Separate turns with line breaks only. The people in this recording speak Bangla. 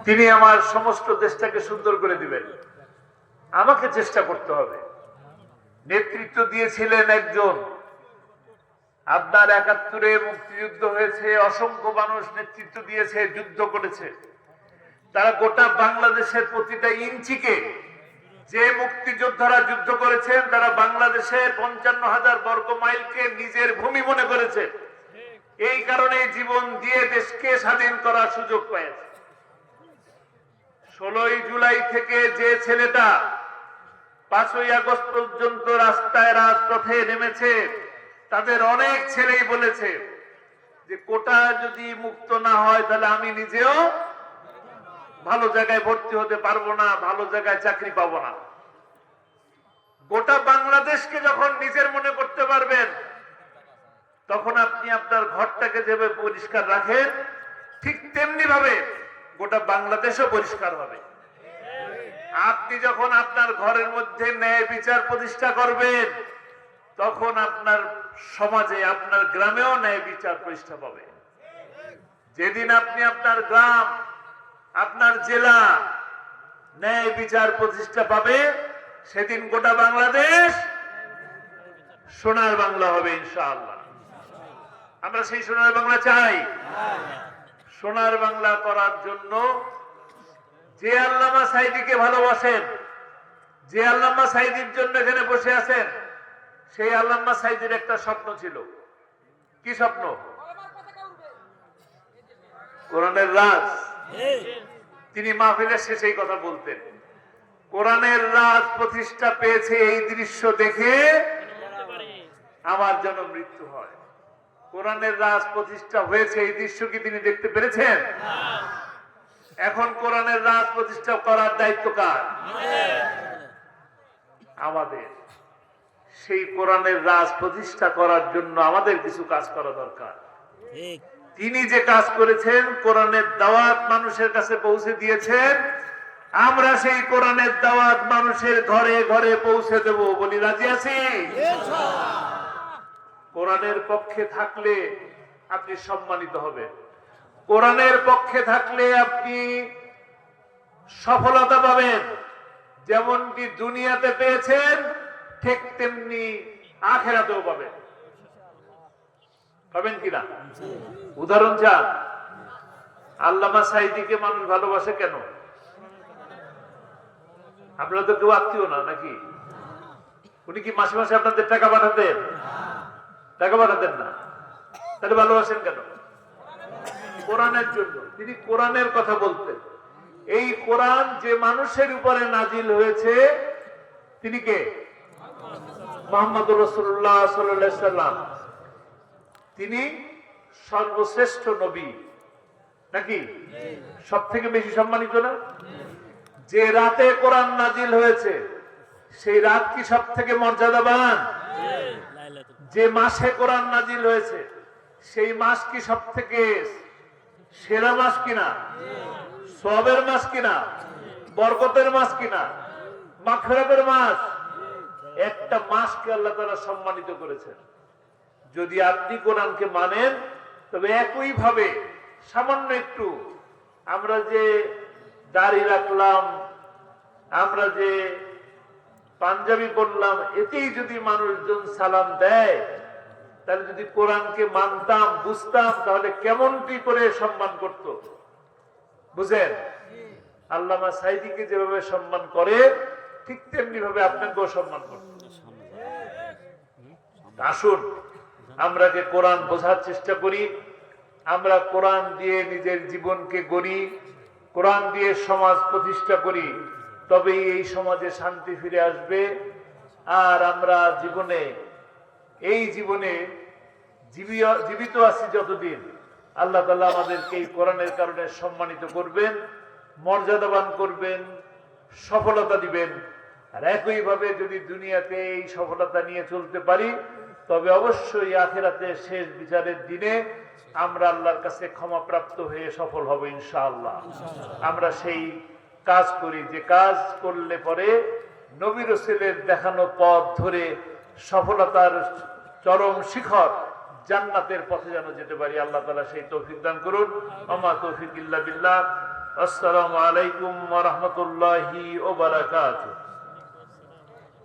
তিনি আমার সমস্ত দেশটাকে সুন্দর করে দিবেন। আমাকে চেষ্টা করতে হবে। নেতৃত্ব দিয়েছিলেন একজন। আপনার ৭১-এ মুক্তিযুদ্ধ হয়েছে, অসংখ্য মানুষ নেতৃত্ব দিয়েছে, যুদ্ধ করেছে। তারা গোটা বাংলাদেশের প্রতিটা ইঞ্চিকে, যে মুক্তিযোদ্ধারা যুদ্ধ করেছেন তারা বাংলাদেশের ৫৫,০০০ বর্গ মাইলকে নিজের ভূমি মনে করেছে। এই কারণে জীবন দিয়ে দেশকে স্বাধীন করার সুযোগ পেয়েছে। ১৬ই জুলাই থেকে যে ছেলেটা ৫ই আগস্ট পর্যন্ত রাস্তায় রাজপথে নেমেছে, তাদের অনেক ছেলেই বলেছে যে কোটা যদি মুক্ত না হয় তাহলে আমি নিজেও ভালো জায়গায় ভর্তি হতে পারবো না, ভালো জায়গায় চাকরি পাবো না। গোটা বাংলাদেশকে যখন নিজের মনে করতে পারবেন, তখন আপনি আপনার ঘরটাকে যেভাবে পরিষ্কার রাখেন, ঠিক তেমনি ভাবে গোটা বাংলাদেশও পরিষ্কার হবে। আপনি যখন আপনার ঘরের মধ্যে ন্যায় বিচার প্রতিষ্ঠা করবেন, তখন আপনার সমাজে, আপনার গ্রামেও ন্যায় বিচার প্রতিষ্ঠা পাবে। যেদিন আপনি আপনার গ্রাম, আপনার জেলা ন্যায় বিচার প্রতিষ্ঠা পাবে, সেদিন গোটা বাংলাদেশ সোনার বাংলা হবে ইনশাআল্লাহ। আমরা সেই সোনার বাংলা চাই। সোনার বাংলা করার জন্য যে আল্লামা সাঈদীকে ভালোবাসেন, যে আল্লামা সাঈদীর জন্য এখানে বসে আছেন, সেই আল্লামা সাঈদীর একটা স্বপ্ন ছিল। কি স্বপ্ন? কোরআনের রাজ। তিনি মাহফিলের শেষেই কথা বলতেন, কোরআনের রাজ প্রতিষ্ঠা পেয়েছে এই দৃশ্য দেখে আমার যেন মৃত্যু হয়। কোরআনের রাজ প্রতিষ্ঠা হয়েছে এই দৃশ্য কি তিনি দেখতে পেরেছেন? এখন কোরআনের রাজ প্রতিষ্ঠা করার দায়িত্ব কার? আমাদের। সেই কোরআনের রাজ প্রতিষ্ঠা করার জন্য আমাদের কিছু কাজ করা দরকার। তিনি যে কাজ করেছেন, কোরআনের দাওয়াত মানুষের কাছে পৌঁছে দিয়েছেন, আমরা সেই কোরআনের দাওয়াত মানুষের ঘরে ঘরে পৌঁছে দেব। বলি রাজি আছি? কোরআনের পক্ষে থাকলে আপনি সম্মানিত হবেন। কোরআনের পক্ষে থাকলে আপনি সফলতা পাবেন। যেমনটি দুনিয়াতে পেয়েছেন, ঠিক তেমনি আখিরাতেও পাবেন। পাবেন কিনা? উদাহরণ চান? আল্লামা সাঈদীকে মানুষ ভালোবাসে কেন? আপনারা তো কেউ আত্মীয় না নাকি? উনি কি মাসে মাসে আপনাদের টাকা পাঠাতেন? টাকা পাঠাতেন না। তাহলে ভালোবাসেন কেন? কোরআনের জন্য। তিনি কোরআনের কথা বলতেন। এই কোরআন যে মানুষের উপরে নাজিল হয়েছে, তিনি কে? মুহাম্মদুর রাসূলুল্লাহ সাল্লাল্লাহু আলাইহি ওয়াসাল্লাম। তিনি সর্বশ্রেষ্ঠ নবী নাকি? সব থেকে বেশি সম্মানিত না? যে রাতে কোরআন নাজিল হয়েছে, সেই রাত কি সব থেকে মর্যাদাবান? যে মাসে কোরআন নাজিল হয়েছে, সেই মাস কি সব থেকে সেরা মাস কিনা? সওয়াবের মাস কিনা? বরকতের মাস কিনা? মাগফিরাতের মাস? একটা মাসকে আল্লাহ তাআলা সম্মানিত করেছেন। যদি আপনি কোরআনকে মানেন, তবে একই ভাবে সামান্য একটু আমরা যে দাড়ি রাখলাম, আমরা যে পাঞ্জাবি পরলাম, এতেই যদি মানুষজন সালাম দেয়, তাহলে যদি কোরআনকে মানতাম, বুঝতাম, তাহলে কেমনটি করে সম্মান করত। বুঝেন? আল্লামা সাঈদীকে যেভাবে সম্মান করে, ঠিক তেমনি ভাবে আপনাকেও সম্মান করত। আসুন আমরা যে কোরআন বোঝার চেষ্টা করি, আমরা কোরআন দিয়ে নিজের জীবনকে গড়ি, কোরআন দিয়ে সমাজ প্রতিষ্ঠা করি, তবেই এই সমাজে শান্তি ফিরে আসবে। আর আমরা এই জীবনে জীবিত আছি যতদিন, আল্লাহ তাআলা আমাদেরকে এই কোরআনের কারণে সম্মানিত করবেন, মর্যাদাবান করবেন, সফলতা দিবেন। আর একইভাবে যদি দুনিয়াতে এই সফলতা নিয়ে চলতে পারি, তবে অবশ্যই আখিরাতে শেষ বিচারের দিনে আমরা আল্লাহর কাছে ক্ষমাপ্রাপ্ত হয়ে সফল হব ইনশাআল্লাহ। আমরা সেই কাজ করি, যে কাজ করলে পরে নবী রাসূলের দেখানো পথ ধরে সফলতার চরম শিখর জান্নাতের পথে যেন যেতে পারি। আল্লাহ তাআলা সেই তৌফিক দান করুন। আমা তৌফিক ইল্লা বিল্লাহ। আসসালামু আলাইকুম ওয়া রাহমাতুল্লাহি ওয়া বারাকাতুহু।